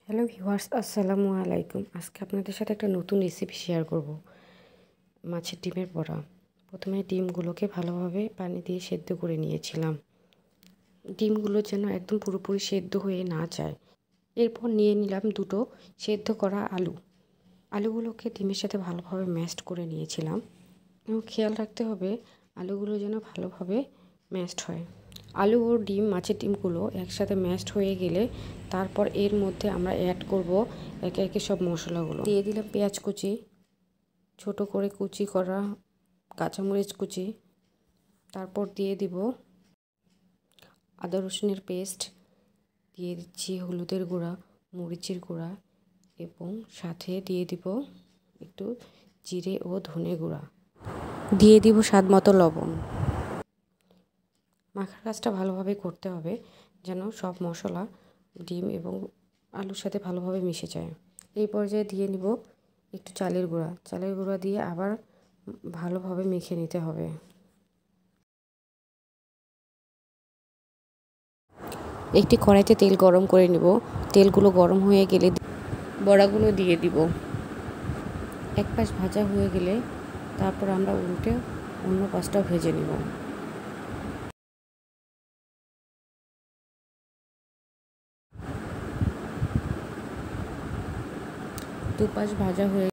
Hello viewers, আসসালামু আলাইকুম। আজকে আপনাদের সাথে একটা নতুন রেসিপি শেয়ার করব, মাছের ডিমের বড়া। প্রথমে ডিমগুলোকে ভালোভাবে পানি দিয়ে সেদ্ধ করে নিয়েছিলাম। ডিমগুলো যেন একদম পুরোপুরি সেদ্ধ হয়ে না যায়। এরপর নিয়ে নিলাম দুটো সেদ্ধ করা আলু। আলুগুলোকে ডিমের সাথে ভালোভাবে ম্যাশড করে নিয়েছিলাম এবং খেয়াল রাখতে হবে আলুগুলো যেন ভালোভাবে ম্যাশড হয়। আলু ও ডিম, মাছের ডিমগুলো একসাথে ম্যাশড হয়ে গেলে তারপর এর মধ্যে আমরা অ্যাড করব একে একে সব মশলাগুলো। দিয়ে দিলাম পেঁয়াজ কুচি, ছোট করে কুচি করা কাঁচামরিচ কুচি, তারপর দিয়ে দিব আদা রসুনের পেস্ট, দিয়ে দিচ্ছি হলুদের গুঁড়া, মরিচের গুঁড়া এবং সাথে দিয়ে দিব একটু জিরে ও ধনে গুঁড়া, দিয়ে দিব স্বাদ মতো লবণ। মাখার কাজটা ভালোভাবে করতে হবে যেন সব মশলা ডিম এবং আলুর সাথে ভালোভাবে মিশে যায়। এই পর্যায়ে দিয়ে নিব একটু চালের গুঁড়া। চালের গুঁড়া দিয়ে আবার ভালোভাবে মেখে নিতে হবে। একটি কড়াইতে তেল গরম করে নিব। তেলগুলো গরম হয়ে গেলে বড়াগুলো দিয়ে দিব। এক পাশ ভাজা হয়ে গেলে তারপর আমরা উল্টে অন্য পাশটাও ভেজে নেব। দুপাশ ভাজা হয়ে